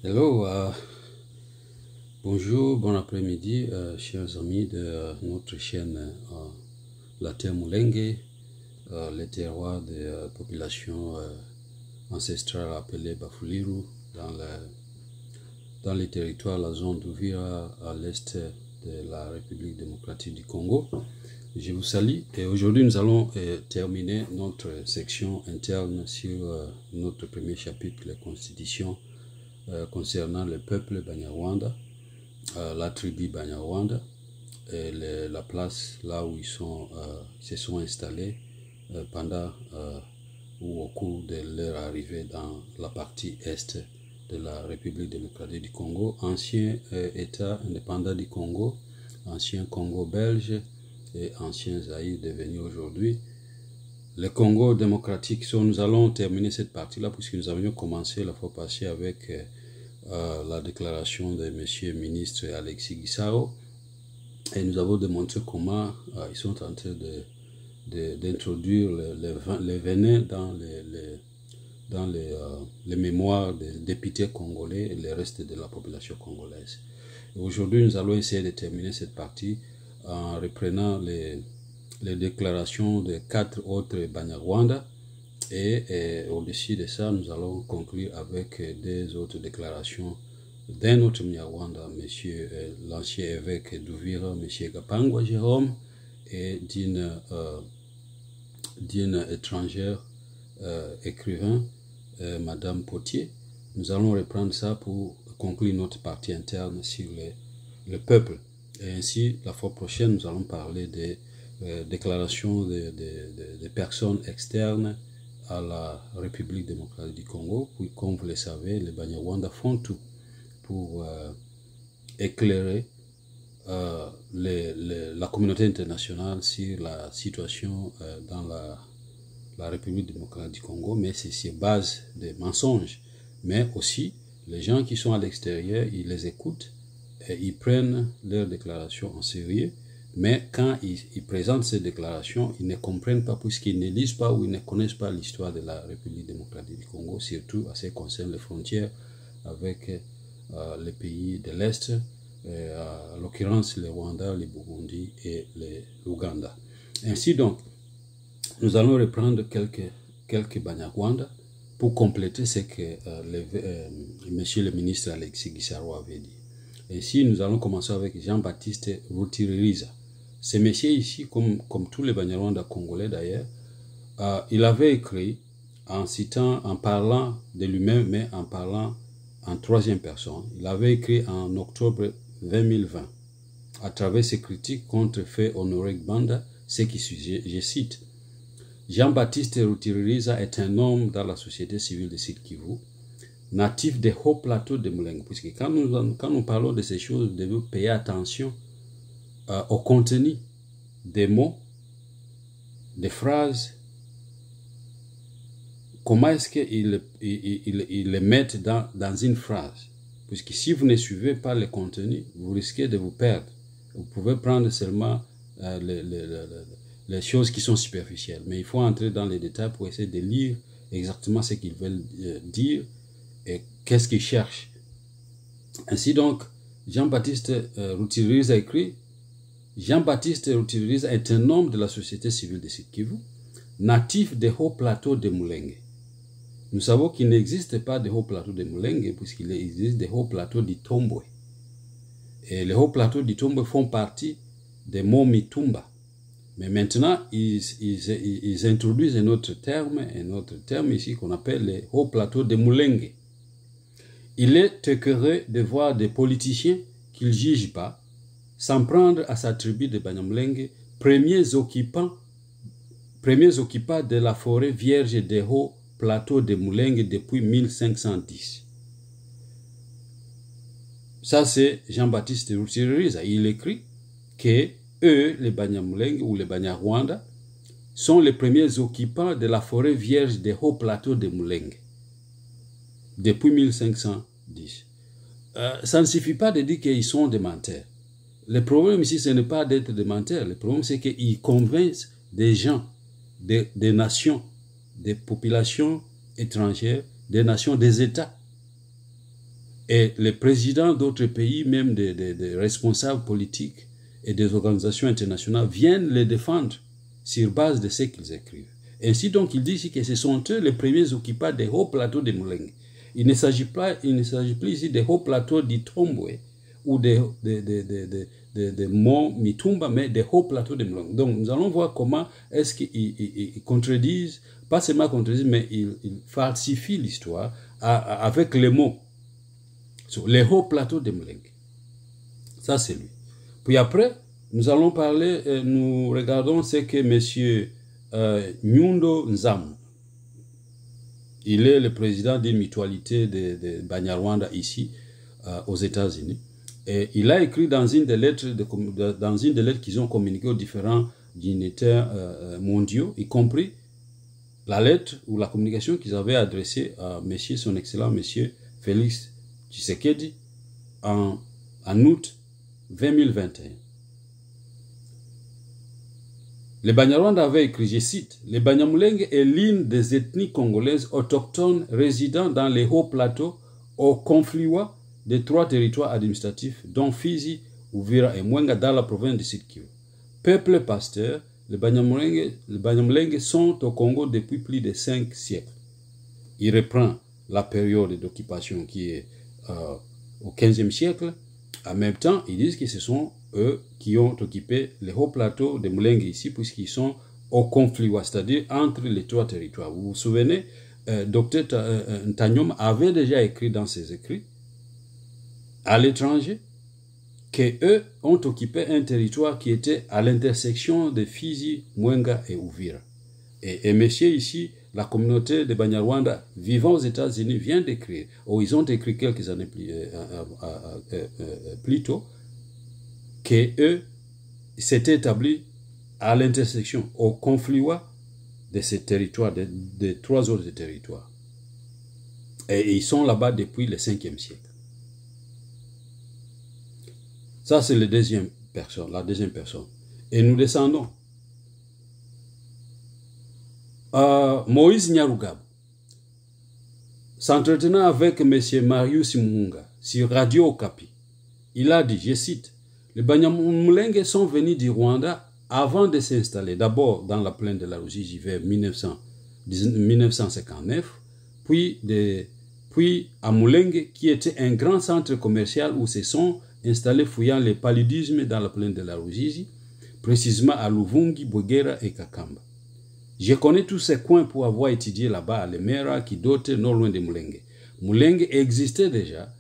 Hello, bonjour, bon après-midi, chers amis de notre chaîne La Terre Moulengue, les terroirs des populations ancestrales appelées Bafuliru dans les territoires, la zone d'Uvira à l'est de la République démocratique du Congo. Je vous salue et aujourd'hui nous allons terminer notre section interne sur notre premier chapitre, les constitutions concernant le peuple Banyarwanda, la tribu Banyarwanda, et la place là où ils se sont installés pendant ou au cours de leur arrivée dans la partie est de la République démocratique du Congo, ancien État indépendant du Congo, ancien Congo belge et ancien Zaïre devenu aujourd'hui le Congo démocratique. Nous allons terminer cette partie-là puisque nous avions commencé la fois passée avec la déclaration de M. ministre Alexis Gisaro et nous avons démontré comment ils sont en train d'introduire les venins dans les mémoires des députés congolais et le reste de la population congolaise. Aujourd'hui, nous allons essayer de terminer cette partie en reprenant les déclarations de 4 autres Banyarwanda et au-dessus de ça, nous allons conclure avec des autres déclarations d'un autre Banyarwanda, monsieur l'ancien évêque d'Uvira, monsieur Gapangwa Jérôme, et d'une étrangère écrivain, madame Potier. Nous allons reprendre ça pour conclure notre partie interne sur le peuple. Et ainsi, la fois prochaine, nous allons parler des déclarations des personnes externes à la République démocratique du Congo. Puis, comme vous le savez, les Banyarwanda font tout pour éclairer la communauté internationale sur la situation dans la République démocratique du Congo, mais c'est sur base des mensonges. Mais aussi, les gens qui sont à l'extérieur, ils les écoutent et ils prennent leurs déclarations en sérieux. Mais quand ils présentent ces déclarations, ils ne comprennent pas puisqu'ils ne lisent pas ou ils ne connaissent pas l'histoire de la République démocratique du Congo, surtout à ce qui concerne les frontières avec les pays de l'Est, à l'occurrence les Rwanda, les Burundi et l'Ouganda. Ainsi donc, nous allons reprendre quelques Banyarwanda pour compléter ce que monsieur le ministre Alexis Gisaro avait dit. Ainsi, nous allons commencer avec Jean-Baptiste Rutiririza. Ce monsieur ici, comme tous les Banyarwanda congolais d'ailleurs, il avait écrit en parlant de lui-même, mais en parlant en troisième personne. Il avait écrit en octobre 2020, à travers ses critiques contre fait Honoré Gbanda, ce qui suit, je cite, Jean-Baptiste Rutiririza est un homme dans la société civile de Sud Kivu, natif des hauts plateaux de Moulengue. Puisque quand nous parlons de ces choses, nous devons payer attention au contenu des mots, des phrases, comment est-ce qu'ils les mettent dans une phrase. Puisque si vous ne suivez pas le contenu, vous risquez de vous perdre. Vous pouvez prendre seulement les choses qui sont superficielles. Mais il faut entrer dans les détails pour essayer de lire exactement ce qu'ils veulent dire et qu'est-ce qu'ils cherchent. Ainsi donc, Jean-Baptiste Rutiririza a écrit, Jean-Baptiste Rutiririza est un homme de la société civile de Sud Kivu, natif des hauts plateaux de Moulengue. Nous savons qu'il n'existe pas de hauts plateaux de Moulengue puisqu'il existe des hauts plateaux d'Itombwe. Et les hauts plateaux d'Itombwe font partie des monts Mitumba. Mais maintenant, ils introduisent un autre terme ici qu'on appelle les hauts plateaux de Moulengue. Il est écœuré de voir des politiciens qu'il ne juge pas s'en prendre à sa tribu de Banyamulenge, premiers occupants de la forêt vierge des hauts plateaux de Moulengue depuis 1510. Ça, c'est Jean-Baptiste Rutiririza. Il écrit que eux, les Banyamulenge ou les Banyarwanda, sont les premiers occupants de la forêt vierge des hauts plateaux de Moulengue depuis 1510. Ça ne suffit pas de dire qu'ils sont des menteurs. Le problème ici, ce n'est pas d'être des menteurs. Le problème, c'est qu'ils convainquent des gens, des nations, des populations étrangères, des nations, des États. Et les présidents d'autres pays, même des responsables politiques et des organisations internationales, viennent les défendre sur base de ce qu'ils écrivent. Ainsi donc, il dit ici que ce sont eux les premiers occupants des hauts plateaux de Mulenge. Il ne s'agit plus ici des hauts plateaux d'Itombwe ou des monts Mitumba, mais des hauts plateaux de Mulenge. Donc, nous allons voir comment est-ce qu'ils contredisent, pas seulement contredisent, mais ils falsifient l'histoire avec les mots sur les hauts plateaux de Mulenge. Ça, c'est lui. Puis après, nous allons parler, nous regardons ce que M. Nyundo Nzam, il est le président d'une mutualité de Banyarwanda ici, aux États-Unis. Et il a écrit dans une des lettres, qu'ils ont communiquées aux différents dignitaires mondiaux, y compris la lettre ou la communication qu'ils avaient adressée à son excellent monsieur Félix Tshisekedi en août 2021. Les Banyarwanda avaient écrit, je cite, « Les Banyamulenge est l'une des ethnies congolaises autochtones résidant dans les hauts plateaux au confluent des 3 territoires administratifs, dont Fizi, Uvira et Mwenga dans la province du Sud-Kivu. Peuple pasteur, les Banyamulenge sont au Congo depuis plus de 5 siècles. » Il reprend la période d'occupation qui est au 15e siècle. En même temps, ils disent que ce sont eux qui ont occupé les hauts plateaux de Mulenge ici, puisqu'ils sont au confluent, c'est-à-dire entre les 3 territoires. Vous vous souvenez, Dr Ntanyoma avait déjà écrit dans ses écrits à l'étranger qu'eux ont occupé un territoire qui était à l'intersection de Fizi, Mwenga et Uvira. Et monsieur ici, la communauté de Banyarwanda vivant aux États-Unis vient d'écrire, ou ils ont écrit quelques années plus tôt, qu'eux s'étaient établis à l'intersection, au confluent de ces territoires, de 3 autres territoires. Et ils sont là-bas depuis le 5e siècle. Ça, c'est la deuxième personne. Et nous descendons. Moïse Nyarugabo, s'entretenant avec M. Marius Munga sur Radio Okapi, il a dit, je cite, « Les Banyamulenge sont venus du Rwanda avant de s'installer, d'abord dans la plaine de la Ruzizi vers 1959, puis à Mulenge, qui était un grand centre commercial où se sont installés fouillant les paludismes dans la plaine de la Ruzizi, précisément à Luvungi, Bwegera et Kakamba. Je connais tous ces coins pour avoir étudié là-bas à Lemera, Kidote, non loin de Mulenge. Mulenge existait déjà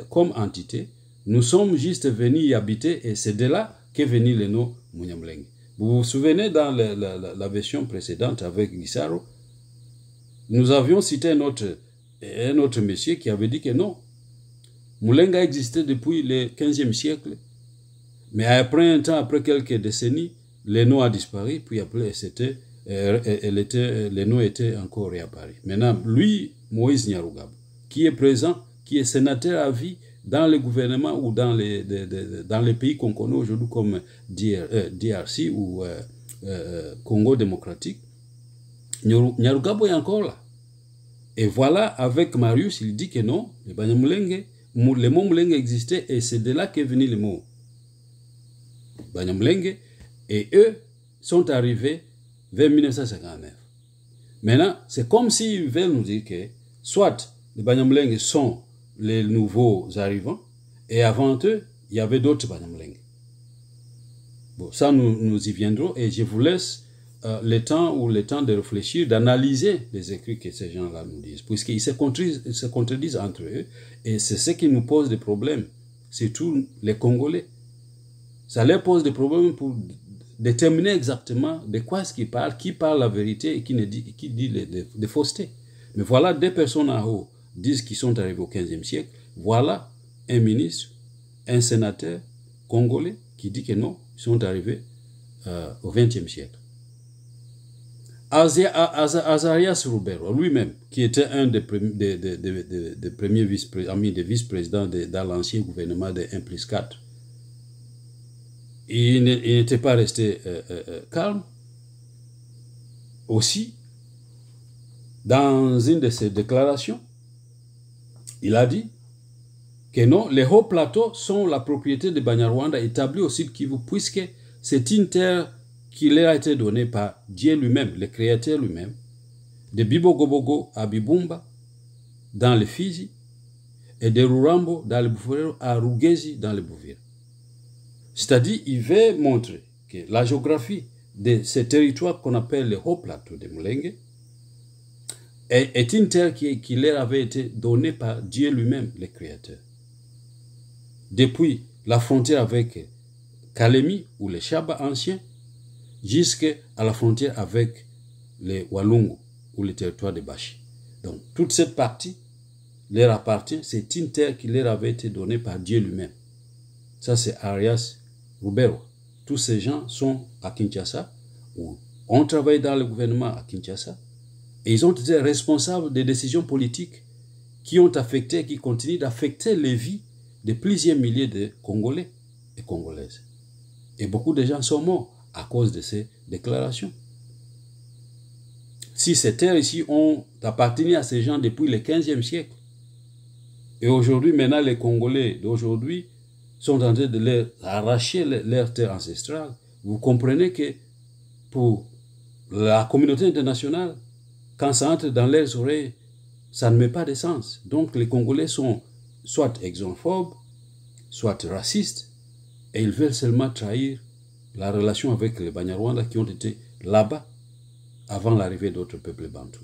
comme entité. Nous sommes juste venus y habiter et c'est de là qu'est venu le nom Munyamulenge. Vous vous souvenez dans la version précédente avec Gisaro, nous avions cité un autre monsieur qui avait dit que non, Mulenge a existé depuis le 15e siècle, mais après un temps, après quelques décennies, le nom a disparu, puis après le nom était encore réapparu. Maintenant, lui, Moïse Nyarugabo, qui est présent, qui est sénateur à vie dans le gouvernement ou dans les pays qu'on connaît aujourd'hui comme DRC ou Congo démocratique, Nyarugabo est encore là. Et voilà, avec Marius, il dit que non, le mot Mulenge existait et c'est de là qu'est venu le mot Banyamulenge, et eux sont arrivés vers 1959. Maintenant, c'est comme s'ils veulent nous dire que soit les Banyamulenge sont les nouveaux arrivants, et avant eux, il y avait d'autres Banyamulenge. Bon, ça, nous y viendrons, et je vous laisse le temps de réfléchir, d'analyser les écrits que ces gens-là nous disent, puisqu'ils se contredisent entre eux, et c'est ce qui nous pose des problèmes, surtout les Congolais. Ça leur pose des problèmes pour déterminer exactement de quoi est-ce qu'ils parlent, qui parle la vérité et qui dit des faussetés. Mais voilà, des personnes en haut disent qu'ils sont arrivés au 15e siècle. Voilà un ministre, un sénateur congolais qui dit que non, ils sont arrivés au 20e siècle. Azarias Rubero, lui-même, qui était un des premiers vice-présidents dans l'ancien gouvernement de 1+4, il n'était pas resté calme. Aussi, dans une de ses déclarations, il a dit que non, les hauts plateaux sont la propriété de Banyarwanda établie au sud Kivu, puisque c'est une terre qui leur a été donnée par Dieu lui-même, le Créateur lui-même, de Bibogobogo à Bibumba, dans le Fizi, et de Rurambo, dans le Bufurero, à Rugezi, dans le Bouvira. C'est-à-dire, il veut montrer que la géographie de ces territoires qu'on appelle les hauts plateaux de Mulenge est une terre qui leur avait été donnée par Dieu lui-même, le Créateur. Depuis la frontière avec Kalemi ou les Chaba anciens, jusqu'à la frontière avec les Walungu ou le territoire de Bashi. Donc, toute cette partie leur appartient, c'est une terre qui leur avait été donnée par Dieu lui-même. Ça, c'est Arias Rubero. Tous ces gens sont à Kinshasa, ou ont travaillé dans le gouvernement à Kinshasa, et ils ont été responsables des décisions politiques qui ont affecté, qui continuent d'affecter les vies de plusieurs milliers de Congolais et Congolaises. Et beaucoup de gens sont morts à cause de ces déclarations. Si ces terres ici ont appartenu à ces gens depuis le 15e siècle, et aujourd'hui, maintenant, les Congolais d'aujourd'hui sont en train de leur arracher leurs terres ancestrales, vous comprenez que pour la communauté internationale, quand ça entre dans leurs oreilles, ça ne met pas de sens. Donc les Congolais sont soit xénophobes, soit racistes, et ils veulent seulement trahir la relation avec les Banyarwanda qui ont été là-bas avant l'arrivée d'autres peuples bantous.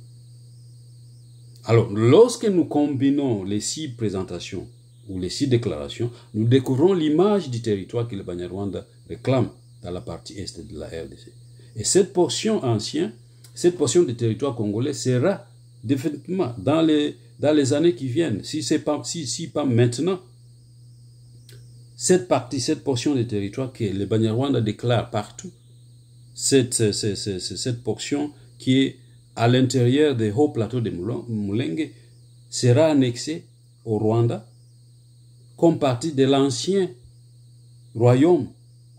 Alors, lorsque nous combinons les 6 présentations ou les 6 déclarations, nous découvrons l'image du territoire que les Banyarwanda réclament dans la partie est de la RDC. Et cette portion ancienne, cette portion du territoire congolais sera définitivement dans les années qui viennent, si pas maintenant, cette portion du territoire que les Banyarwanda déclarent partout, cette portion qui est à l'intérieur des hauts plateaux de Mulenge sera annexée au Rwanda comme partie de l'ancien royaume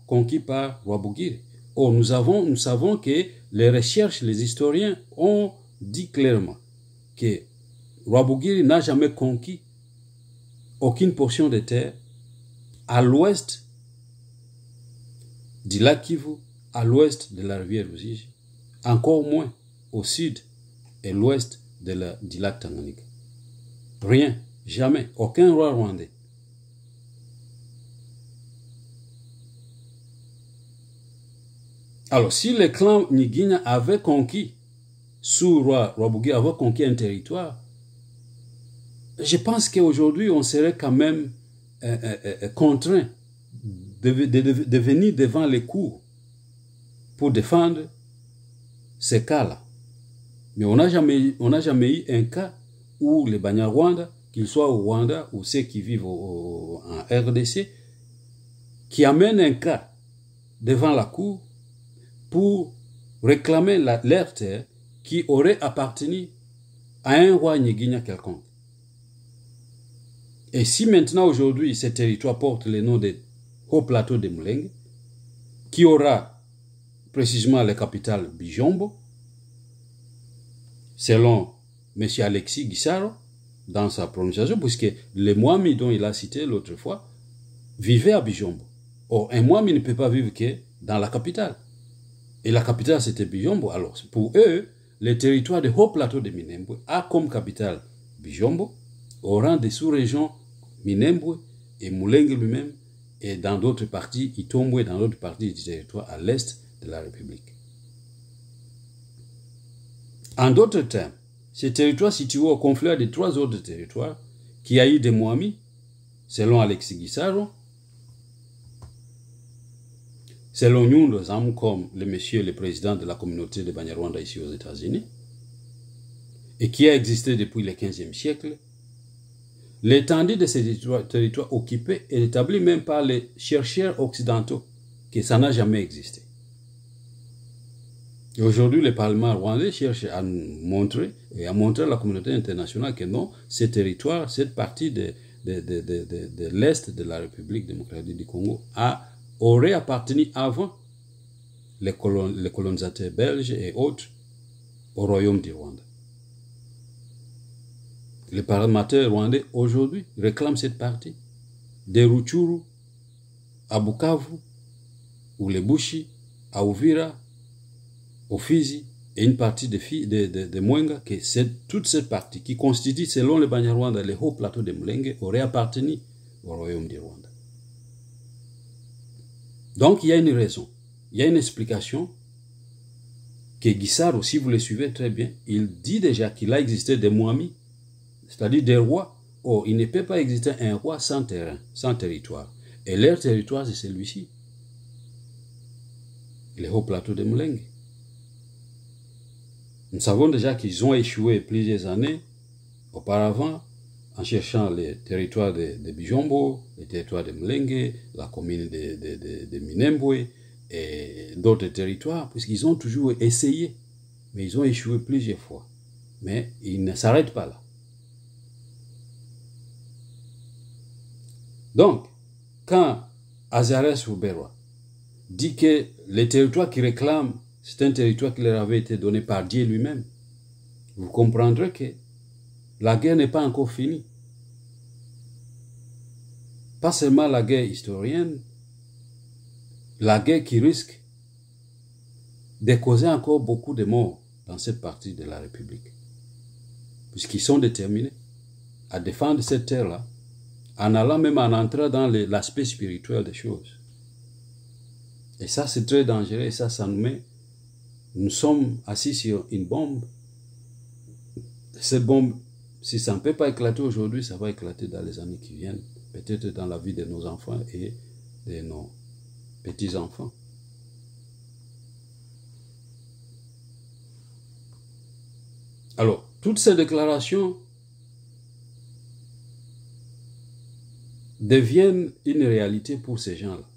conquis par Rwabugiri. Or, nous savons que les recherches, les historiens ont dit clairement que Rwabugiri n'a jamais conquis aucune portion de terre à l'ouest du lac Kivu, à l'ouest de la rivière Ruzizi, encore moins au sud et l'ouest du lac Tanganyika. Rien, jamais, aucun roi rwandais. Alors, si le clan Nyiginya avait conquis, sous Rwabugiri avait conquis un territoire, je pense qu'aujourd'hui, on serait quand même contraint de venir devant les cours pour défendre ces cas-là. Mais on n'a jamais eu un cas où les Banyarwanda, qu'ils soient au Rwanda ou ceux qui vivent en RDC, qui amènent un cas devant la cour pour réclamer leur terre qui aurait appartenu à un roi Nyiginya quelconque. Et si maintenant, aujourd'hui, ce territoire porte le nom de Haut Plateau de Mulenge, qui aura précisément la capitale Bijombo, selon M. Alexis Gisaro, dans sa prononciation, puisque les Mwami dont il a cité l'autre fois vivaient à Bijombo. Or, un Mwami ne peut pas vivre que dans la capitale. Et la capitale, c'était Bijombo. Alors, pour eux, le territoire de Haut Plateau de Minembwe a comme capitale Bijombo, au rang des sous-régions Minembwe et Mulenge lui-même, et dans d'autres parties, Itombwe, dans d'autres parties du territoire à l'est de la République. En d'autres termes, ce territoire situé au confluent de 3 autres territoires, qui a eu des Mwami, selon Alexis Gisaro, selon Nyundo Zamu, comme le président de la communauté de Banyarwanda ici aux États-Unis, et qui a existé depuis le 15e siècle, l'étendue de ces territoires occupés est établie même par les chercheurs occidentaux, que ça n'a jamais existé. Et aujourd'hui, le Parlement rwandais cherche à montrer et à montrer à la communauté internationale que non, ces territoires, cette partie de l'Est de la République démocratique du Congo aurait appartenu avant les colonisateurs belges et autres au royaume du Rwanda. Les parlementaires rwandais aujourd'hui réclament cette partie. Des Rutshuru à Bukavu, ou les Bushi, à Uvira, au Fizi, et une partie de Mwenga, que toute cette partie qui constitue, selon les Banyarwanda, les hauts plateaux de Mlenge, aurait appartenu au royaume du Rwanda. Donc il y a une raison, il y a une explication que Guissaro, si vous le suivez très bien, il dit déjà qu'il a existé des Mwami, c'est-à-dire des rois. Oh, il ne peut pas exister un roi sans terrain, sans territoire. Et leur territoire, c'est celui-ci. Les hauts plateaux de Mlenge. Nous savons déjà qu'ils ont échoué plusieurs années auparavant en cherchant les territoires de Bijombo, les territoires de Mlenge, la commune de Minembwe et d'autres territoires, puisqu'ils ont toujours essayé, mais ils ont échoué plusieurs fois. Mais ils ne s'arrêtent pas là. Donc, quand Azarès Ruberwa dit que les territoires qu'il réclame, c'est un territoire qui leur avait été donné par Dieu lui-même, vous comprendrez que la guerre n'est pas encore finie. Pas seulement la guerre historienne, la guerre qui risque de causer encore beaucoup de morts dans cette partie de la République. Puisqu'ils sont déterminés à défendre cette terre-là, en allant même en entrant dans l'aspect spirituel des choses. Et ça, c'est très dangereux, et ça nous met... Nous sommes assis sur une bombe. Cette bombe, si ça ne peut pas éclater aujourd'hui, ça va éclater dans les années qui viennent, peut-être dans la vie de nos enfants et de nos petits-enfants. Alors, toutes ces déclarations deviennent une réalité pour ces gens-là.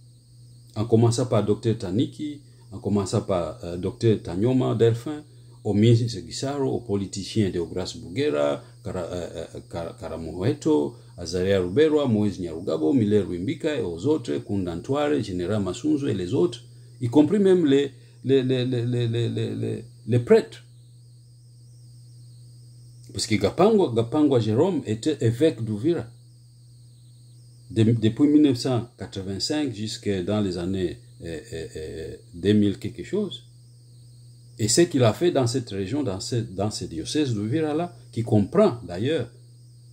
En commençant par Dr Taniki, en commençant par Dr Tanyoma Delphin, au ministre Guissaro, aux politiciens Deogras Bugera, Karamoheto, Azaria Ruberwa, Moïse Nyarugabo, Miller Wimbika et aux autres, Kundantoire, Général Masunzo et les autres, y compris même les prêtres. Parce que Gapangwa Jérôme était évêque d'Uvira. Depuis 1985 jusqu'à dans les années 2000 quelque chose. Et ce qu'il a fait dans cette région, dans ce diocèse d'Uvira-là, qui comprend d'ailleurs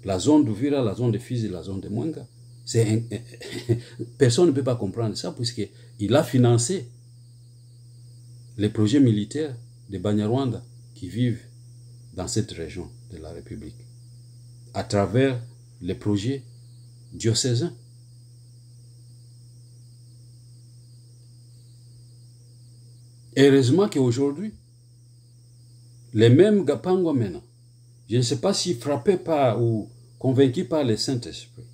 la zone d'Uvira, la zone de Fizi et la zone de Mwenga, personne ne peut pas comprendre ça, puisqu'il a financé les projets militaires des Banyarwanda qui vivent dans cette région de la République, à travers les projets diocésains. Heureusement qu'aujourd'hui, les mêmes Gapangwa maintenant, je ne sais pas si frappés par ou convaincus par le Saint-Esprit,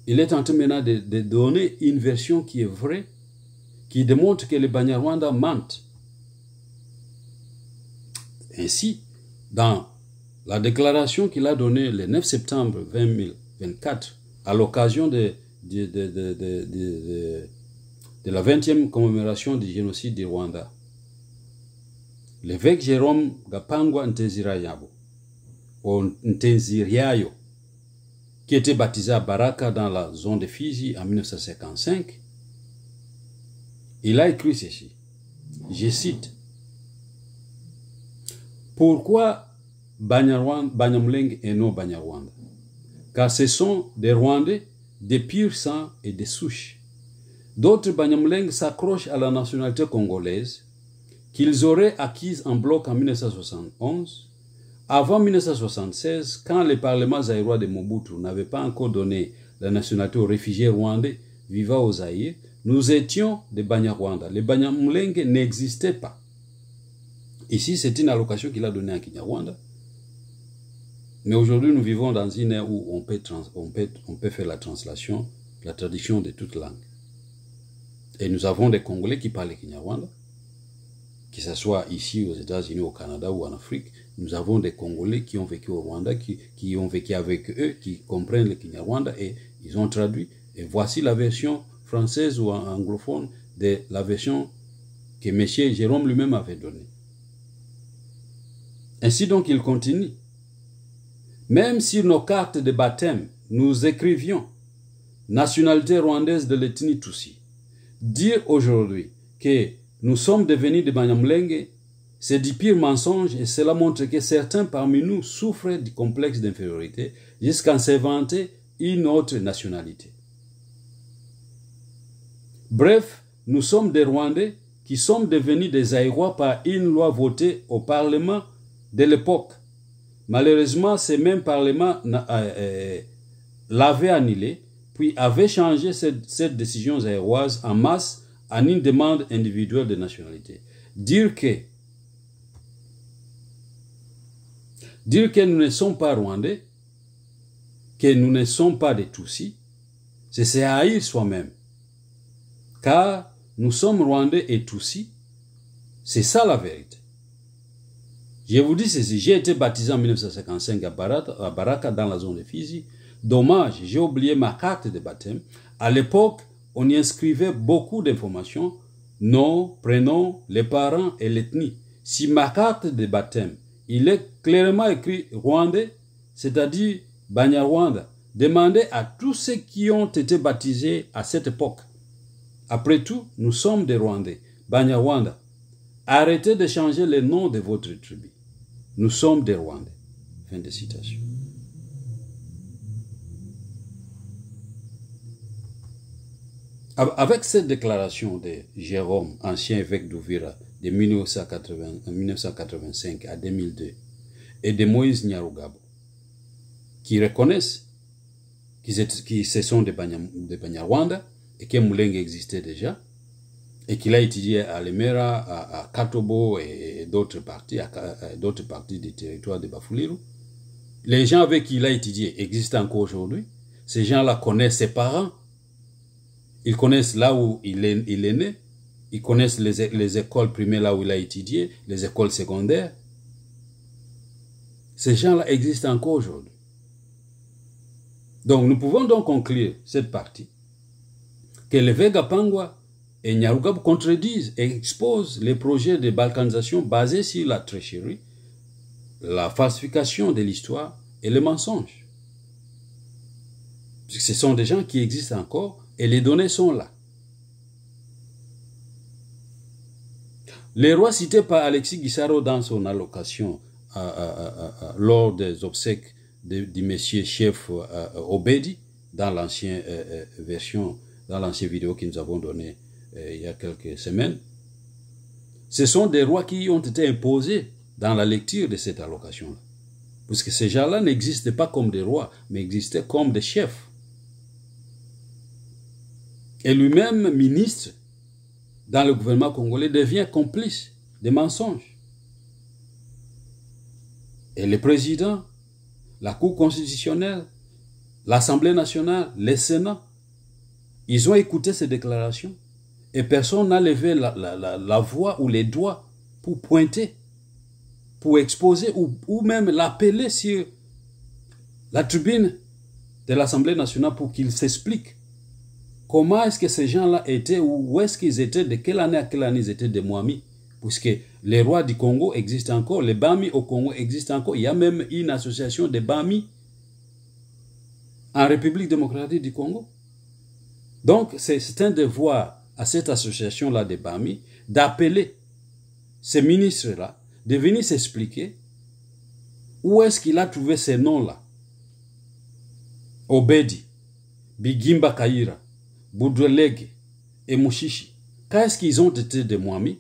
il est en train maintenant de donner une version qui est vraie, qui démontre que les Banyarwanda mentent. Ainsi, dans la déclaration qu'il a donnée le 9 septembre 2024, à l'occasion de la 20e commémoration du génocide du Rwanda, l'évêque Jérôme Gapangwa Ntezirayabo, ou Nteziriayo, qui était baptisé à Baraka dans la zone de Fizi en 1955, il a écrit ceci, je cite, « Pourquoi Banyamulenge et non Banyarwanda? Car ce sont des Rwandais de pur sang et de souche. D'autres Banyamulenge s'accrochent à la nationalité congolaise qu'ils auraient acquise en bloc en 1971, avant 1976, quand le Parlement zaïrois de Mobutu n'avait pas encore donné la nationalité aux réfugiés rwandais vivant au Zaïre. Nous étions des Banyarwanda. Les Banyamulenge n'existaient pas. Ici, c'est une allocation qu'il a donnée à Kinyarwanda. Mais aujourd'hui, nous vivons dans une ère où on peut faire la translation, la traduction de toute langue. Et nous avons des Congolais qui parlent Kinyarwanda, que ce soit ici aux États-Unis, au Canada ou en Afrique. Nous avons des Congolais qui ont vécu au Rwanda, qui ont vécu avec eux, qui comprennent le Kinyarwanda et ils ont traduit. Et voici la version française ou anglophone de la version que M. Jérôme lui-même avait donnée. Ainsi donc il continue. Même sur nos cartes de baptême, nous écrivions nationalité rwandaise de l'ethnie Tutsi. Dire aujourd'hui que nous sommes devenus des Banyamulenge, c'est du pire mensonge et cela montre que certains parmi nous souffrent du complexe d'infériorité jusqu'à s'inventer une autre nationalité. Bref, nous sommes des Rwandais qui sommes devenus des Aïrois par une loi votée au Parlement de l'époque. Malheureusement, ce même Parlement l'avait annulé, puis avait changé cette décision aïroise en masse en une demande individuelle de nationalité. Dire que nous ne sommes pas Rwandais, que nous ne sommes pas des Tutsis, c'est se haïr soi-même. Car nous sommes Rwandais et Tutsis, c'est ça la vérité. Je vous dis ceci, j'ai été baptisé en 1955 à Baraka dans la zone de Fizi. Dommage, j'ai oublié ma carte de baptême. À l'époque, on y inscrivait beaucoup d'informations, nom, prénom, les parents et l'ethnie. Si ma carte de baptême, il est clairement écrit Rwandais, c'est-à-dire Banyarwanda, demandez à tous ceux qui ont été baptisés à cette époque. Après tout, nous sommes des Rwandais, Banyarwanda. Arrêtez de changer les noms de votre tribu. Nous sommes des Rwandais. Fin de citation. Avec cette déclaration de Jérôme, ancien évêque d'Uvira, de 1985 à 2002, et de Moïse Nyarugabo, qui reconnaissent qu'ils ce sont des Banyarwanda et que Mulenge existait déjà, et qu'il a étudié à Lemera, à Katobo et d'autres parties du territoire de Bafuliru. Les gens avec qui il a étudié existent encore aujourd'hui. Ces gens-là connaissent ses parents. Ils connaissent là où il est né. Ils connaissent les écoles primaires là où il a étudié, les écoles secondaires. Ces gens-là existent encore aujourd'hui. Donc, nous pouvons donc conclure cette partie que les Vega Pangwa et Nyarugabo contredisent et exposent les projets de balkanisation basés sur la tricherie, la falsification de l'histoire et le mensonge. Ce sont des gens qui existent encore et les données sont là. Les rois cités par Alexis Guissaro dans son allocation lors des obsèques du monsieur chef Obedi, dans l'ancienne version, dans l'ancienne vidéo que nous avons donnée il y a quelques semaines, ce sont des rois qui ont été imposés dans la lecture de cette allocation-là. Parce que ces gens-là n'existaient pas comme des rois, mais existaient comme des chefs. Et lui-même, ministre dans le gouvernement congolais, devient complice des mensonges. Et le président, la Cour constitutionnelle, l'Assemblée nationale, le Sénat, ils ont écouté ces déclarations et personne n'a levé la voix ou les doigts pour pointer, pour exposer ou même l'appeler sur la tribune de l'Assemblée nationale pour qu'il s'explique comment est-ce que ces gens-là étaient, ou où est-ce qu'ils étaient, de quelle année à quelle année ils étaient des Mwami, puisque les rois du Congo existent encore, les Bami au Congo existent encore, il y a même une association de Bami en République démocratique du Congo. Donc, c'est un devoir à cette association-là de Bami d'appeler ces ministres-là, de venir s'expliquer où est-ce qu'il a trouvé ces noms-là. Obedi, Bigimba Kaira, Boudrelege et Mushishi. Qu'est-ce qu'ils ont été des Mwami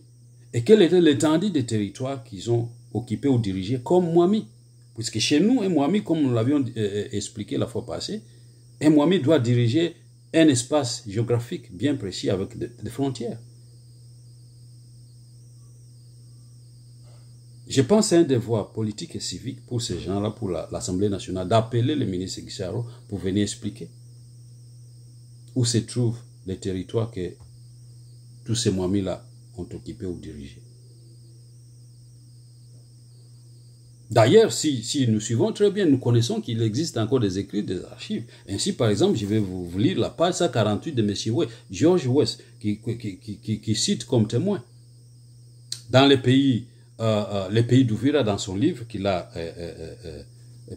et quelle était l'étendue des territoires qu'ils ont occupés ou dirigés comme Mwami? Puisque chez nous, un Mwami, comme nous l'avions expliqué la fois passée, un Mwami doit diriger un espace géographique bien précis avec des frontières. Je pense que c'est un devoir politique et civique pour ces gens-là, pour l'Assemblée nationale, d'appeler le ministre Guissaro pour venir expliquer où se trouvent les territoires que tous ces Mwami-là ont occupés ou dirigés. D'ailleurs, si nous suivons très bien, nous connaissons qu'il existe encore des écrits, des archives. Ainsi, par exemple, je vais vous lire la page 148 de M. George West, qui cite comme témoin. Dans les pays d'Uvira, dans son livre qu'il a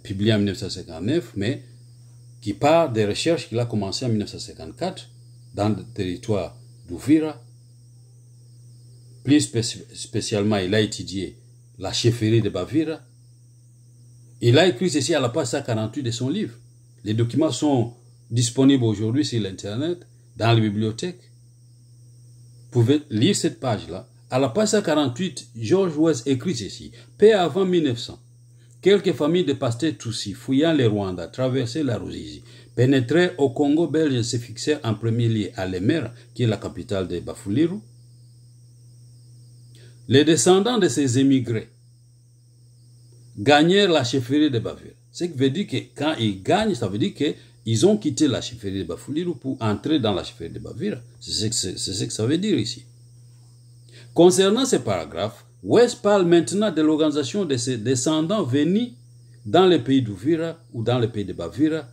publié en 1959, mais qui part des recherches qu'il a commencées en 1954 dans le territoire d'Uvira. Plus spécialement, il a étudié la chefferie de Bavira. Il a écrit ceci à la page 148 de son livre. Les documents sont disponibles aujourd'hui sur l'Internet, dans les bibliothèques. Vous pouvez lire cette page-là. À la page 148, George West écrit ceci. Peu avant 1900, quelques familles de pasteurs Tutsis fouillant les Rwandais, traversaient la Ruzizi, pénétrèrent au Congo belge et se fixèrent en premier lieu à Lemera, qui est la capitale de Bafuliru. Les descendants de ces émigrés gagnèrent la chefferie de Bavira. Ce qui veut dire que quand ils gagnent, ça veut dire qu'ils ont quitté la chefferie de Bafuliru pour entrer dans la chefferie de Bavira. C'est ce que ça veut dire ici. Concernant ces paragraphes, West parle maintenant de l'organisation de ses descendants venus dans les pays d'Uvira ou dans les pays de Bavira,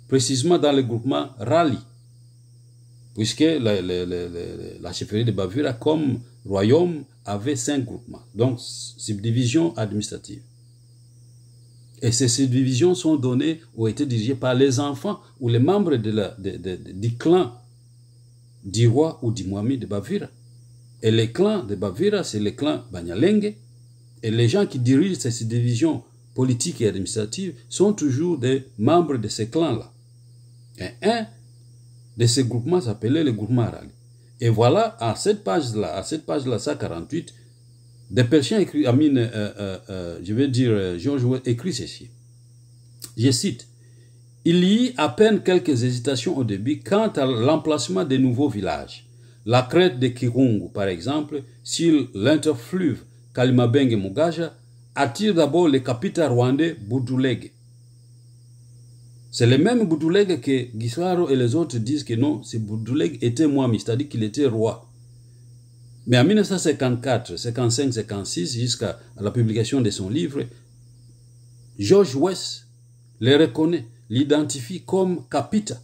précisément dans le groupement Rali, puisque la chefferie de Bavira, comme royaume, avait 5 groupements, donc subdivisions administratives. Et ces subdivisions sont données ou été dirigées par les enfants ou les membres du clan du roi ou du Mwami de Bavira. Et les clans de Bavira, c'est les clans Banyalenge. Et les gens qui dirigent ces subdivisions politiques et administratives sont toujours des membres de ces clans-là. Et un de ces groupements s'appelait le groupement Rali. Et voilà, à cette page-là, 148, des Persiens écrit, George West écrit ceci. Je cite. Il y eut à peine quelques hésitations au début quant à l'emplacement des nouveaux villages. La crête de Kirungu, par exemple, sur l'interfluve Kalimabenge-Mugaja, attire d'abord le capitaine rwandais Budulege. C'est le même Budulege que Gisaro et les autres disent que non, c'est Budulege était Mwami, c'est-à-dire qu'il était roi. Mais en 1954, 55, 56, jusqu'à la publication de son livre, George West le reconnaît, l'identifie comme Kapita.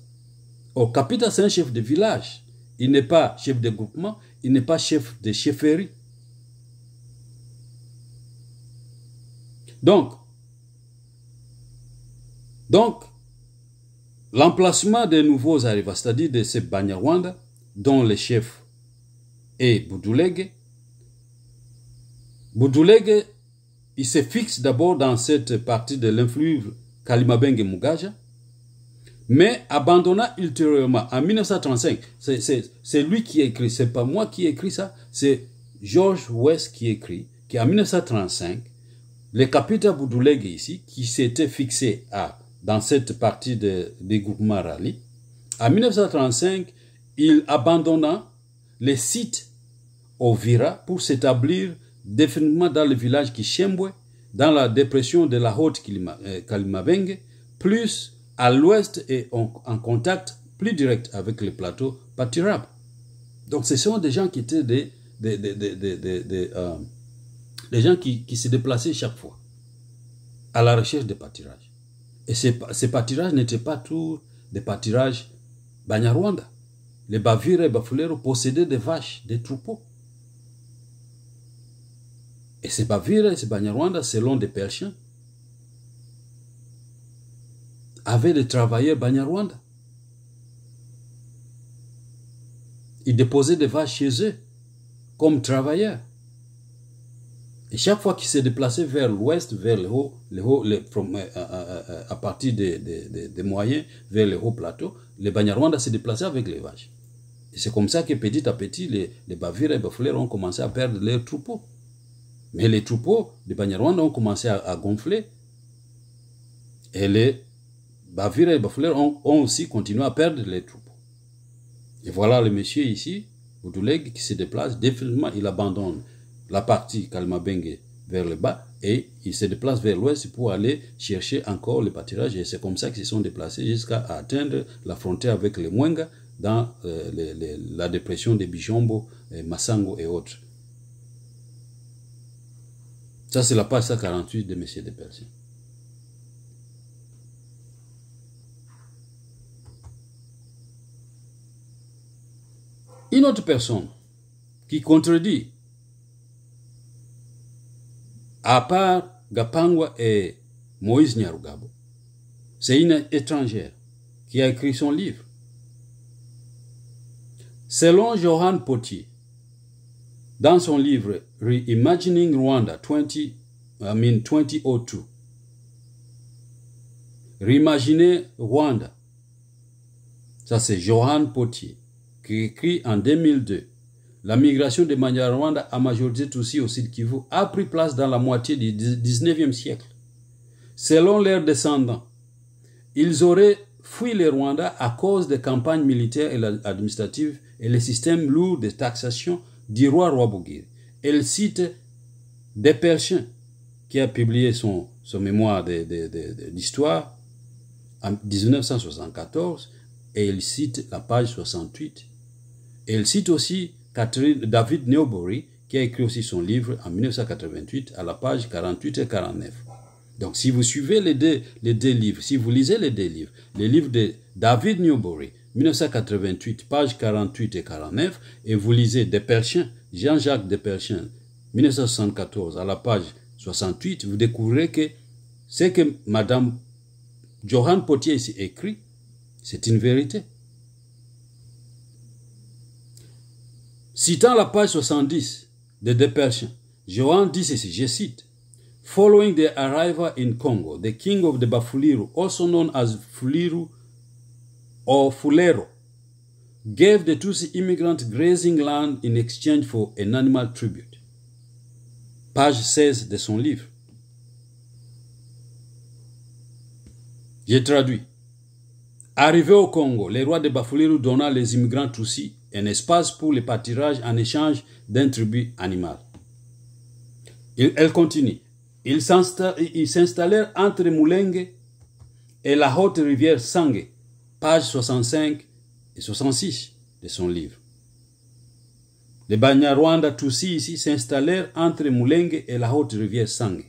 Or, Kapita, c'est un chef de village. Il n'est pas chef de groupement, il n'est pas chef de chefferie. Donc l'emplacement des nouveaux arrivants, c'est-à-dire de ces Banyarwanda, dont le chef est Budulege. Budulege, il se fixe d'abord dans cette partie de l'influve Kalimabenge-Mugaja, mais abandonna ultérieurement en 1935. C'est lui qui écrit, c'est pas moi qui écrit ça, c'est George West qui écrit qu'en 1935, le capitaine Budulege ici, qui s'était fixé dans cette partie des groupements Rali, en 1935, il abandonna les sites au Vira pour s'établir définitivement dans le village Kishembwe, dans la dépression de la haute Kalimabenge, plus à l'ouest et en contact plus direct avec le plateau pâturable. Donc ce sont des gens qui étaient des gens qui se déplaçaient chaque fois à la recherche de pâturages. Et ces pâturages n'étaient pas tous des pâturages Banyarwanda. Les Bavira et Bafulero possédaient des vaches, des troupeaux. Et ces Bavira et ces Banyarwanda, selon des Persiens, avaient des travailleurs Banyarwanda. Ils déposaient des vaches chez eux comme travailleurs. Et chaque fois qu'ils se déplaçaient vers l'ouest, vers à partir des moyens, vers les hauts plateaux, les Banyarwanda se déplaçaient avec les vaches. Et c'est comme ça que petit à petit, les Bavira et Bafulero ont commencé à perdre leurs troupeaux. Mais les troupeaux des Banyarwanda ont commencé à gonfler. Et les Bavira et Bafulero ont aussi continué à perdre les troupeaux. Et voilà le monsieur ici, Budulege, qui se déplace. Définitivement, il abandonne la partie Kalimabenge vers le bas et il se déplace vers l'ouest pour aller chercher encore le pâturage. Et c'est comme ça qu'ils se sont déplacés jusqu'à atteindre la frontière avec les Mwenga dans la dépression des Bijombo, Massango et autres. Ça, c'est la page 148 de Messieurs des Persiens. Une autre personne qui contredit, à part Gapangwa et Moïse Nyarugabo. C'est une étrangère qui a écrit son livre. Selon Johan Potier, dans son livre Reimagining Rwanda 2002, Réimaginer Rwanda, ça c'est Johan Potier, qui écrit en 2002, la migration des Banyarwanda à majorité Tutsi au Sud Kivu a pris place dans la moitié du 19e siècle. Selon leurs descendants, ils auraient fui le Rwanda à cause des campagnes militaires et administratives et les systèmes lourds de taxation du roi Rwabugiri. Elle cite Desplechin, qui a publié son mémoire d'histoire en 1974, et il cite la page 68. Et il cite aussi David Newbury, qui a écrit aussi son livre en 1988 à la page 48 et 49. Donc si vous suivez les deux livres, si vous lisez les deux livres, les livres de David Newbury, 1988, page 48 et 49, et vous lisez Desplechin, Jean-Jacques Desplechin, 1974, à la page 68, vous découvrirez que ce que Madame Johan Potier ici écrit, c'est une vérité. Citant la page 70 de Desplechin, Johan dit ceci, je cite, Following their arrival in Congo, the king of the Bafuliru, also known as Fuliru or Fulero, gave the Tutsi immigrant grazing land in exchange for an animal tribute. Page 16 de son livre. J'ai traduit. Arrivé au Congo, les rois de Bafuliru donna les immigrants Tutsi un espace pour le pâturage en échange d'un tribut animal. Elle continue. Ils s'installèrent entre Mulenge et la haute rivière Sange, page 65 et 66 de son livre. Les Banyarwanda Tutsi ici s'installèrent entre Mulenge et la haute rivière Sange.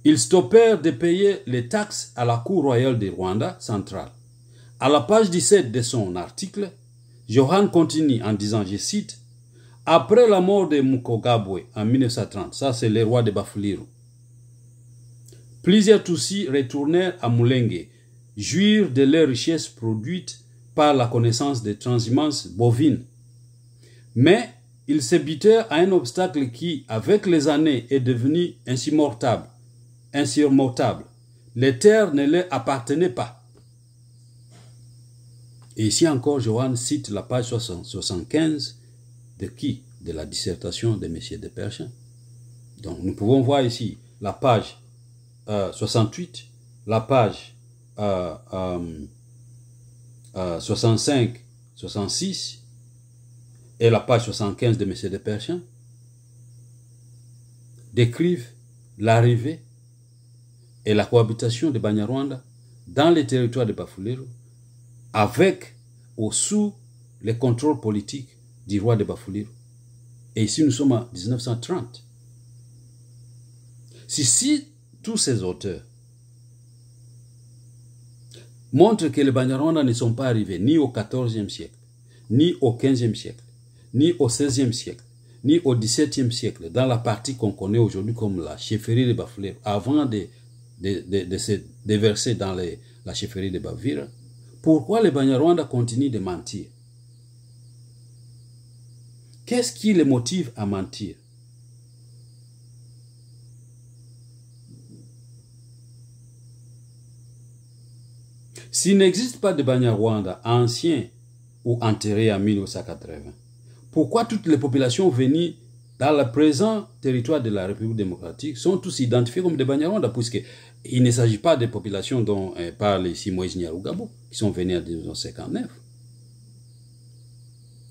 Ils stoppèrent de payer les taxes à la Cour royale du Rwanda centrale. À la page 17 de son article, Johan continue en disant, je cite, après la mort de Mukogabwe en 1930, ça c'est le roi de Bafuliru, plusieurs Tutsis retournèrent à Mulenge, jouir de leurs richesses produites par la connaissance des transhumances bovines. Mais ils se butèrent à un obstacle qui, avec les années, est devenu insurmontable. Les terres ne leur appartenaient pas. Et ici encore, Johan cite la page 75 de qui? De la dissertation de M. Desplechin. Donc nous pouvons voir ici la page 68, la page 65, 66 et la page 75 de M. Desplechin décrivent l'arrivée et la cohabitation de Banyarwanda dans les territoires de Bafuliru avec ou sous le contrôle politique du roi de Bafuliru. Et ici, nous sommes en 1930. Si tous ces auteurs montrent que les Banyarwanda ne sont pas arrivés ni au XIVe siècle, ni au XVe siècle, ni au XVIe siècle, ni au XVIIe siècle, dans la partie qu'on connaît aujourd'hui comme la chefferie de Bafuliru, avant de se déverser dans la chefferie de Bavira, pourquoi les Banyarwanda continuent de mentir? Qu'est-ce qui les motive à mentir? S'il n'existe pas de Banyarwanda anciens ou enterrés en 1980, pourquoi toutes les populations venues dans le présent territoire de la République démocratique sont tous identifiés comme des Banyarwanda, puisqu'il ne s'agit pas des populations dont parle ici Moïse Nyarugabo, qui sont venues en 1959.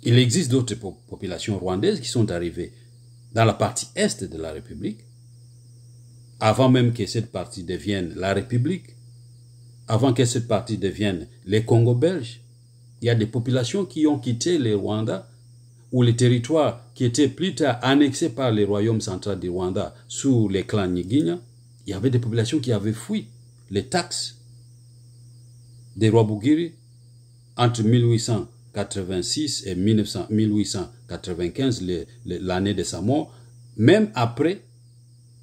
Il existe d'autres populations rwandaises qui sont arrivées dans la partie est de la République, avant même que cette partie devienne la République, avant que cette partie devienne les Congo belges. Il y a des populations qui ont quitté le Rwanda, ou les territoires qui étaient plus tard annexés par le royaume central du Rwanda sous les clans Nyiginya. Il y avait des populations qui avaient fui les taxes des Rwabugiri entre 1886 et 1895, l'année de sa mort, même après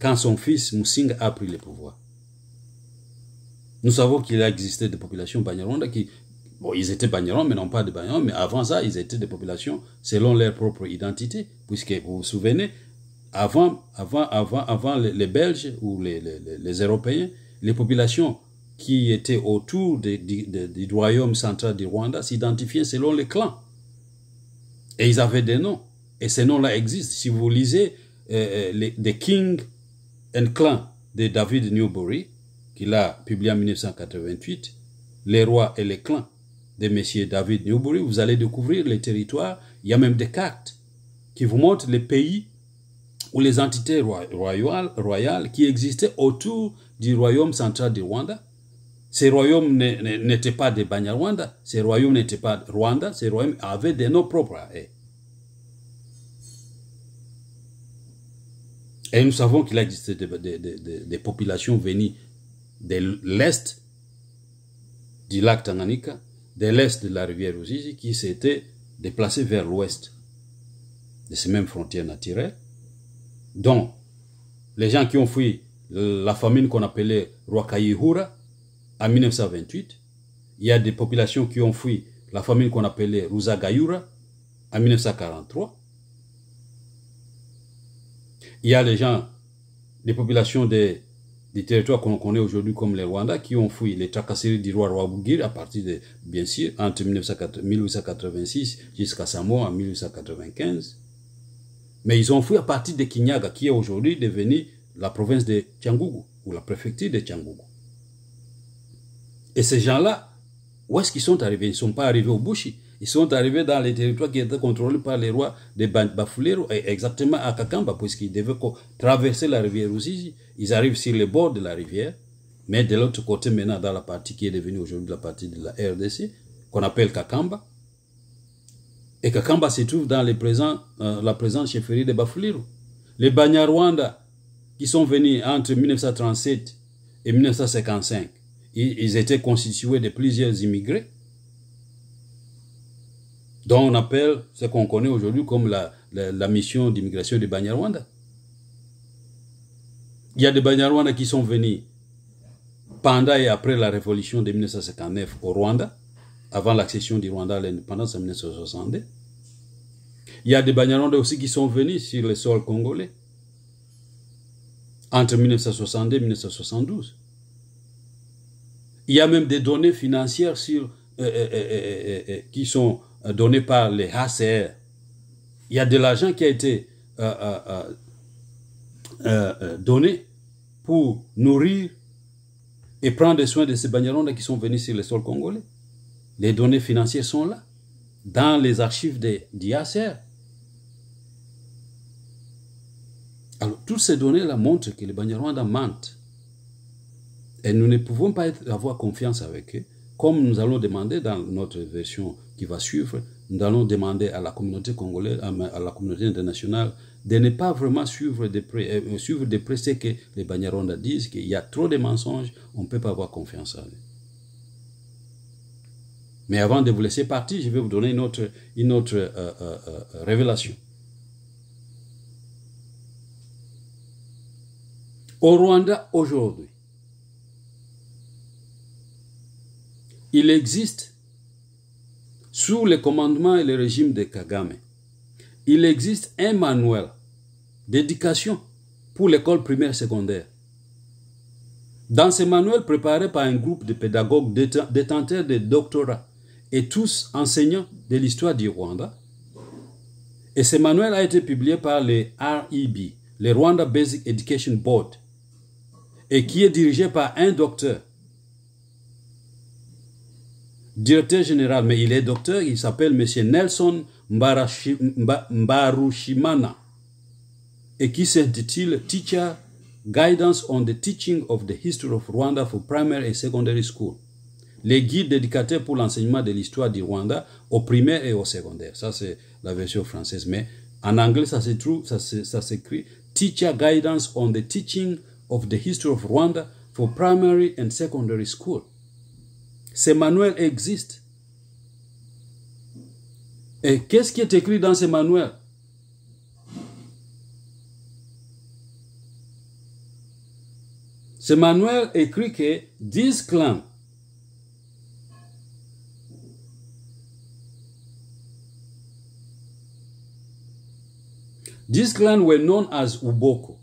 quand son fils Musinga a pris le pouvoir. Nous savons qu'il a existé des populations Banyarwanda qui, bon, ils étaient Banyarwanda, mais non pas des Banyarwanda, mais avant ça, ils étaient des populations selon leur propre identité. Puisque, vous vous souvenez, avant les Belges ou les Européens, les populations qui étaient autour du royaume central du Rwanda s'identifiaient selon les clans. Et ils avaient des noms. Et ces noms-là existent. Si vous lisez The King and Clan de David Newbury, qu'il a publié en 1988, Les rois et les clans de M. David Newbury, vous allez découvrir les territoires. Il y a même des cartes qui vous montrent les pays ou les entités royales qui existaient autour du royaume central du Rwanda. Ces royaumes n'étaient pas des Banyarwanda, ces royaumes n'étaient pas Rwanda, ces royaumes avaient des noms propres à eux. Et nous savons qu'il existait des populations venues de l'est du lac Tanganyika, de l'est de la rivière Ruzizi, qui s'étaient déplacées vers l'ouest de ces mêmes frontières naturelles, dont les gens qui ont fui la famine qu'on appelait Rwakayihura en 1928, il y a des populations qui ont fui la famine qu'on appelait Ruzagayura en 1943, il y a les gens, des populations des territoires qu'on connaît aujourd'hui comme les Rwandais qui ont fui les tracasseries du roi Rwabugiri à partir de, bien sûr, entre 1886 jusqu'à sa mort en 1895. Mais ils ont fui à partir de Kinyaga, qui est aujourd'hui devenue la province de Cyangugu, ou la préfecture de Cyangugu. Et ces gens-là, où est-ce qu'ils sont arrivés? Ils ne sont pas arrivés au Bushi. Ils sont arrivés dans les territoires qui étaient contrôlés par les rois de Bafulero, exactement à Kakamba, puisqu'ils devaient traverser la rivière Ruzizi. Ils arrivent sur les bords de la rivière, mais de l'autre côté, maintenant, dans la partie qui est devenue aujourd'hui la partie de la RDC, qu'on appelle Kakamba. Et Kakamba se trouve dans la présente chefferie de Bafulero. Les Banyarwanda, qui sont venus entre 1937 et 1955, ils étaient constitués de plusieurs immigrés, dont on appelle ce qu'on connaît aujourd'hui comme la mission d'immigration des Banyarwanda. Il y a des Banyarwanda qui sont venus pendant et après la révolution de 1959 au Rwanda, avant l'accession du Rwanda à l'indépendance en 1962. Il y a des Banyarwanda aussi qui sont venus sur le sol congolais entre 1962 et 1972. Il y a même des données financières qui sont données par les HCR. Il y a de l'argent qui a été donné pour nourrir et prendre soin de ces Banyarwanda qui sont venus sur le sol congolais. Les données financières sont là, dans les archives du HCR. Alors, toutes ces données-là montrent que les Banyarwanda mentent. Et nous ne pouvons pas avoir confiance avec eux. Comme nous allons demander dans notre version qui va suivre, nous allons demander à la communauté congolaise, à la communauté internationale, de ne pas vraiment suivre de près ce que les Banyarwanda disent, qu'il y a trop de mensonges, on ne peut pas avoir confiance en eux. Mais avant de vous laisser partir, je vais vous donner une autre révélation. Au Rwanda, aujourd'hui, il existe, sous le commandement et le régime de Kagame, il existe un manuel d'éducation pour l'école primaire secondaire. Dans ce manuel préparé par un groupe de pédagogues détenteurs de doctorats et tous enseignants de l'histoire du Rwanda, et ce manuel a été publié par les REB, le Rwanda Basic Education Board, et qui est dirigé par un docteur, directeur général, mais il est docteur, il s'appelle M. Nelson Mbarushimana, et qui s'intitule Teacher Guidance on the Teaching of the History of Rwanda for Primary and Secondary School. Les guides d'éducateurs pour l'enseignement de l'histoire du Rwanda au primaire et au secondaire. Ça, c'est la version française. Mais en anglais, ça s'écrit Teacher Guidance on the Teaching of the History of Rwanda for Primary and Secondary School. Ce manuel existe. Et qu'est-ce qui est écrit dans ce manuel? Ce manuel écrit que 10 clans were known as Uboko,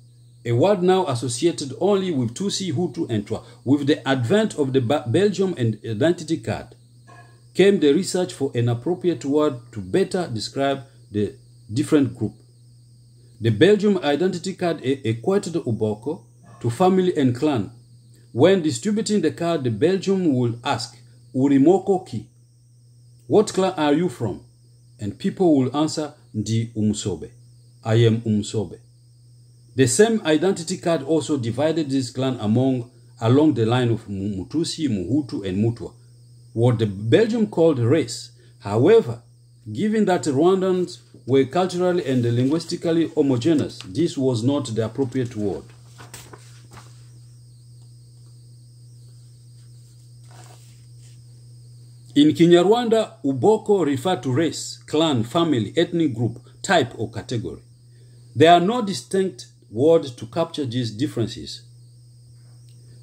a word now associated only with Tutsi, Hutu, and Twa. With the advent of the Belgium identity card, came the research for an appropriate word to better describe the different group. The Belgium identity card equated Uboko to family and clan. When distributing the card, the Belgium would ask, Urimoko ki? What clan are you from? And people will answer, Ndi Umsobe. I am Umsobe. The same identity card also divided this clan along the line of Mutusi, Muhutu, and Mutwa, what the Belgium called race. However, given that Rwandans were culturally and linguistically homogeneous, this was not the appropriate word. In Kinyarwanda, Uboko refer to race, clan, family, ethnic group, type, or category. There are no distinct words to capture these differences.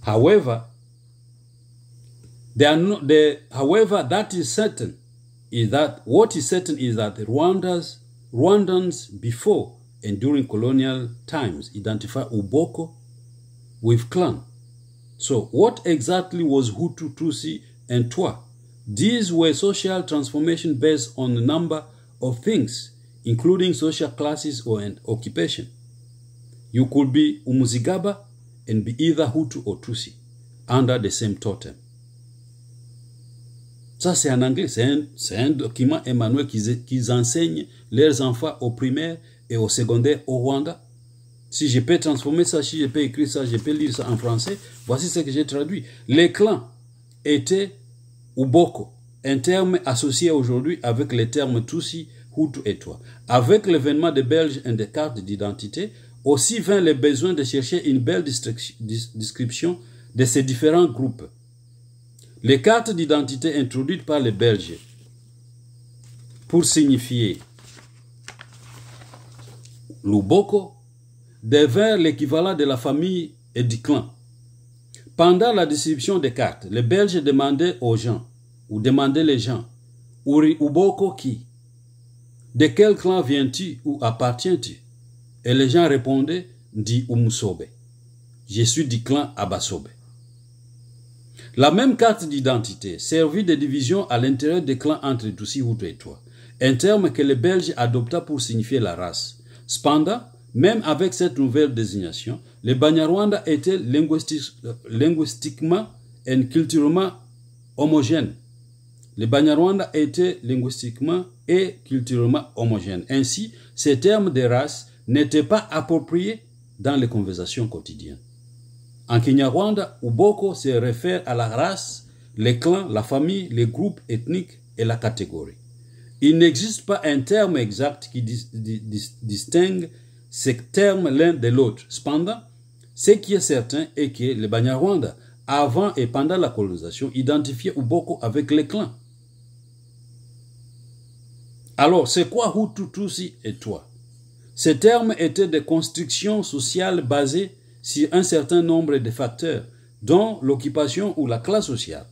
However, what is certain is that Rwandans before and during colonial times identify Uboko with clan. So, what exactly was Hutu, Tutsi, and Twa? These were social transformation based on a number of things, including social classes and occupation. You could be Umuzigaba and be either Hutu or Tutsi under the same totem. Ça, c'est en anglais. C'est un document, Emmanuel, qu'ils enseignent leurs enfants au primaire et au secondaire au Rwanda. Si je peux transformer ça, si je peux écrire ça, je peux lire ça en français, voici ce que j'ai traduit. Les clans étaient Uboko, un terme associé aujourd'hui avec les termes Tutsi, Hutu et Twa. Avec l'avènement des Belges et des cartes d'identité, aussi vint le besoin de chercher une belle description de ces différents groupes. Les cartes d'identité introduites par les Belges pour signifier l'Uboko devinrent l'équivalent de la famille et du clan. Pendant la distribution des cartes, les Belges demandaient aux gens, ou demandaient les gens, Uri Uboko qui? De quel clan viens-tu ou appartiens-tu? Et les gens répondaient, Ndi Umsobe. Je suis du clan Abasobe. La même carte d'identité servit de division à l'intérieur des clans entre Tutsi, Hutu et Twa, un terme que les Belges adopta pour signifier la race. Cependant, même avec cette nouvelle désignation, les Banyarwanda étaient linguistiquement et culturellement homogènes. Les Banyarwanda étaient linguistiquement et culturellement homogènes. Ainsi, ces termes de race n'étaient pas appropriés dans les conversations quotidiennes. En Kinyarwanda, Uboko se réfère à la race, les clans, la famille, les groupes ethniques et la catégorie. Il n'existe pas un terme exact qui distingue ces termes l'un de l'autre. Cependant, ce qui est certain est que les Banyarwanda, avant et pendant la colonisation, identifiaient Uboko avec les clans. Alors, c'est quoi Hutu, Tutsi et Twa? Ces termes étaient des constructions sociales basées sur un certain nombre de facteurs, dont l'occupation ou la classe sociale.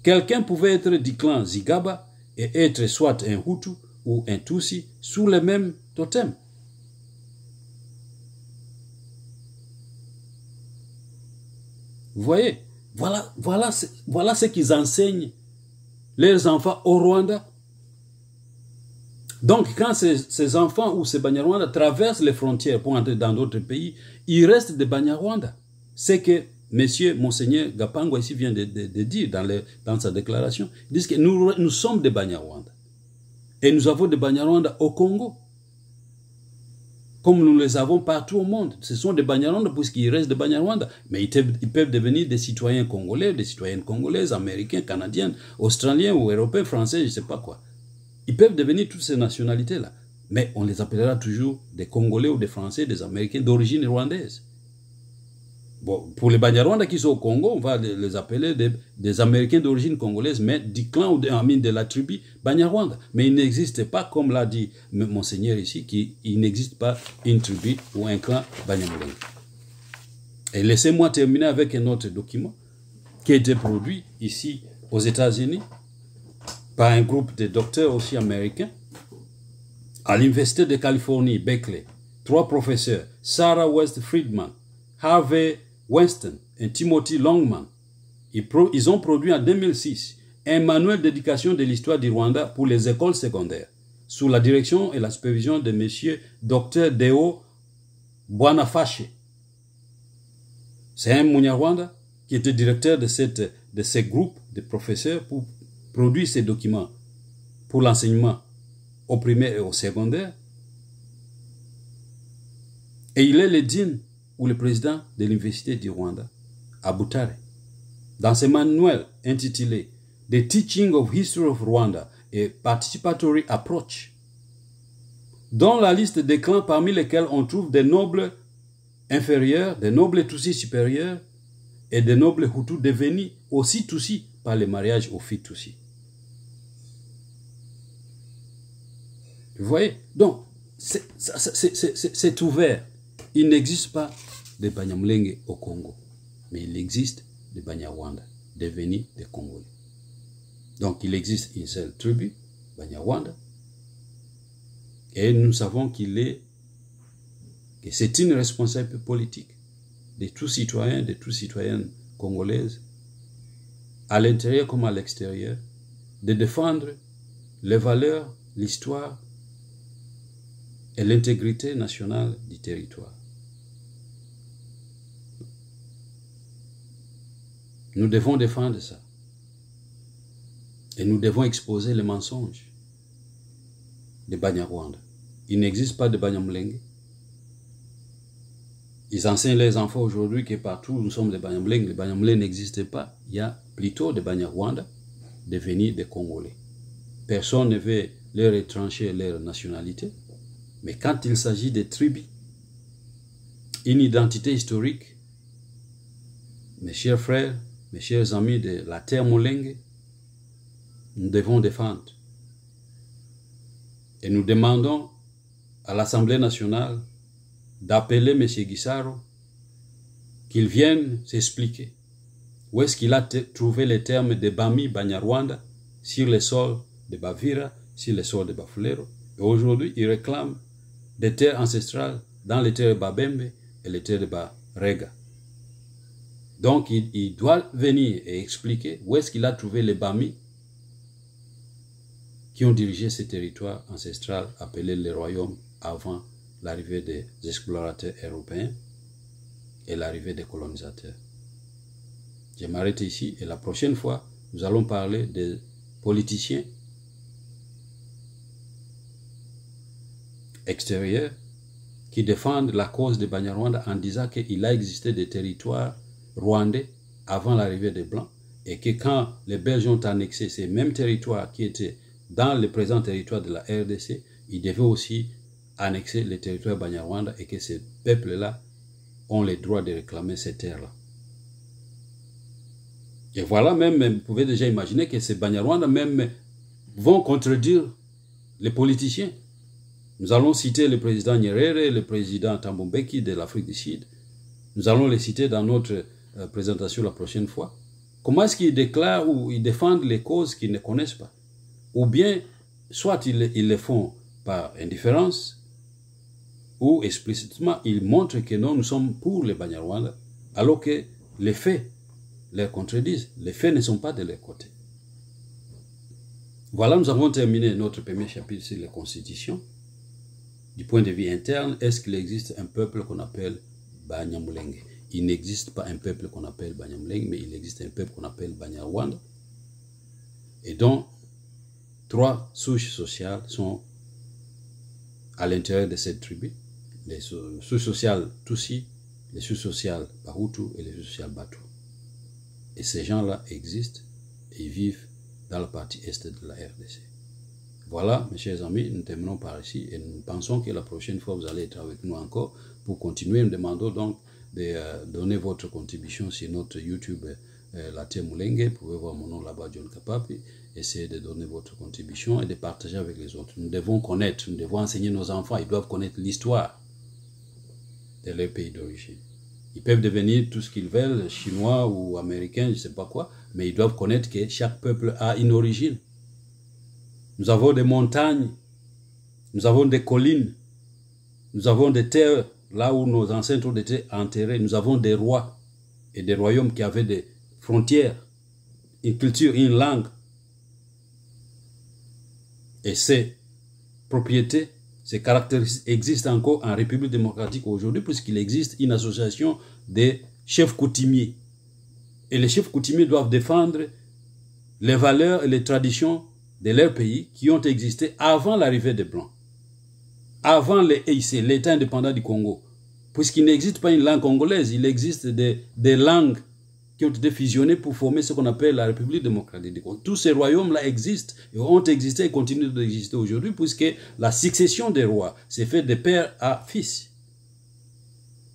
Quelqu'un pouvait être du clan Zigaba et être soit un Hutu ou un Tutsi sous le même totem. Vous voyez, voilà ce qu'ils enseignent leurs enfants au Rwanda. Donc, quand ces enfants ou ces Banyarwanda traversent les frontières pour entrer dans d'autres pays, ils restent des Banyarwanda. C'est que Monseigneur Gapango ici vient de dire dans sa déclaration. Ils disent que nous sommes des Banyarwanda. Et nous avons des Banyarwanda au Congo. Comme nous les avons partout au monde. Ce sont des Banyarwanda puisqu'ils restent des Banyarwanda. Mais ils peuvent devenir des citoyens congolais, des citoyennes congolaises, américains, canadiens, australiens ou européens, français, je ne sais pas quoi. Ils peuvent devenir toutes ces nationalités-là. Mais on les appellera toujours des Congolais ou des Français, des Américains d'origine rwandaise. Bon, pour les Banyarwanda qui sont au Congo, on va les appeler des Américains d'origine congolaise, mais du clan ou de la tribu Banyarwanda. Mais il n'existe pas, comme l'a dit Monseigneur ici, il n'existe pas une tribu ou un clan Banyamulenge. Et laissez-moi terminer avec un autre document qui a été produit ici aux États-Unis par un groupe de docteurs aussi américains à l'Université de Californie, Berkeley. 3 professeurs, Sarah West Friedman, Harvey Weinstein et Timothy Longman. Ils ont produit en 2006 un manuel d'éducation de l'histoire du Rwanda pour les écoles secondaires, sous la direction et la supervision de M. Dr Deo Bwanafashe. C'est un Munyarwanda qui était directeur de ce groupe de professeurs pour produire ces documents pour l'enseignement au primaire et au secondaire. Et il est le dean ou le président de l'Université du Rwanda, à Butare. Dans ce manuel intitulé The Teaching of History of Rwanda et Participatory Approach, dont la liste des clans parmi lesquels on trouve des nobles inférieurs, des nobles Tutsis supérieurs et des nobles Hutus devenus aussi Tutsis par le mariage aux filles Tutsis. Vous voyez? Donc, c'est ouvert. Il n'existe pas de Banyamulenge au Congo, mais il existe des Banyarwanda devenus des Congolais. Donc, il existe une seule tribu, Banyarwanda, et nous savons que c'est une responsabilité politique de tous citoyens, de toutes citoyennes congolaises, à l'intérieur comme à l'extérieur, de défendre les valeurs, l'histoire et l'intégrité nationale du territoire. Nous devons défendre ça. Et nous devons exposer les mensonges des Banyarwanda. Il n'existe pas de Banyamulenge. Ils enseignent les enfants aujourd'hui que partout nous sommes des Banyamulenge. Les Banyamulenge n'existent pas. Il y a plutôt des Banyarwanda devenus des Congolais. Personne ne veut leur retrancher leur nationalité. Mais quand il s'agit des tribus, une identité historique, mes chers frères, mes chers amis de la terre Mulenge, nous devons défendre. Et nous demandons à l'Assemblée nationale d'appeler M. Gisaro qu'il vienne s'expliquer où est-ce qu'il a trouvé les termes de Bami Banyarwanda sur les sols de Bavira, sur les sols de Bafulero. Et aujourd'hui, il réclame des terres ancestrales dans les terres de Babembe et les terres de Barega. Donc, il doit venir et expliquer où est-ce qu'il a trouvé les Bami qui ont dirigé ces territoires ancestrales appelés les royaumes avant l'arrivée des explorateurs européens et l'arrivée des colonisateurs. Je m'arrête ici et la prochaine fois, nous allons parler des politiciens extérieurs qui défendent la cause de Banyarwanda en disant qu'il a existé des territoires rwandais avant l'arrivée des Blancs et que quand les Belges ont annexé ces mêmes territoires qui étaient dans le présent territoire de la RDC, ils devaient aussi annexer les territoires Banyarwanda et que ces peuples-là ont le droit de réclamer ces terres-là. Et voilà, même, vous pouvez déjà imaginer que ces Banyarwanda même vont contredire les politiciens. Nous allons citer le président Nyerere, le président Thabo Mbeki de l'Afrique du Sud. Nous allons les citer dans notre présentation la prochaine fois. Comment est-ce qu'ils déclarent ou ils défendent les causes qu'ils ne connaissent pas? Ou bien, soit ils le font par indifférence, ou explicitement, ils montrent que non, nous sommes pour les Banyarwanda, alors que les faits les contredisent. Les faits ne sont pas de leur côté. Voilà, nous avons terminé notre premier chapitre sur la Constitution. Du point de vue interne, est-ce qu'il existe un peuple qu'on appelle Banyamulenge? Il n'existe pas un peuple qu'on appelle Banyamulenge, mais il existe un peuple qu'on appelle Banyarwanda. Et donc, 3 souches sociales sont à l'intérieur de cette tribu. Les souches sociales Tutsi, les souches sociales Bahutu et les souches sociales Batu. Et ces gens-là existent et vivent dans la partie est de la RDC. Voilà, mes chers amis, nous terminons par ici et nous pensons que la prochaine fois, vous allez être avec nous encore pour continuer. Nous demandons donc de donner votre contribution sur notre YouTube La Terre Mulenge. Vous pouvez voir mon nom là-bas, John Kapapi. Essayez de donner votre contribution et de partager avec les autres. Nous devons connaître, nous devons enseigner nos enfants. Ils doivent connaître l'histoire de leur pays d'origine. Ils peuvent devenir tout ce qu'ils veulent, chinois ou américains, je ne sais pas quoi, mais ils doivent connaître que chaque peuple a une origine. Nous avons des montagnes, nous avons des collines, nous avons des terres là où nos ancêtres ont été enterrés, nous avons des rois et des royaumes qui avaient des frontières, une culture, une langue. Et ces propriétés, ces caractéristiques existent encore en République démocratique aujourd'hui puisqu'il existe une association des chefs coutumiers. Et les chefs coutumiers doivent défendre les valeurs et les traditions de leur pays qui ont existé avant l'arrivée des Blancs, avant l'État indépendant du Congo. Puisqu'il n'existe pas une langue congolaise, il existe des langues qui ont été fusionnées pour former ce qu'on appelle la République démocratique du Congo. Tous ces royaumes-là existent et ont existé et continuent d'exister aujourd'hui puisque la succession des rois s'est faite de père à fils.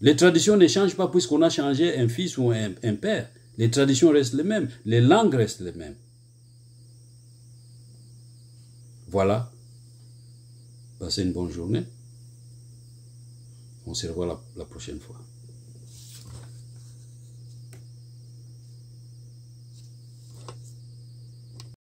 Les traditions ne changent pas puisqu'on a changé un fils ou un père. Les traditions restent les mêmes, les langues restent les mêmes. Voilà. Passez une bonne journée. On se revoit la prochaine fois.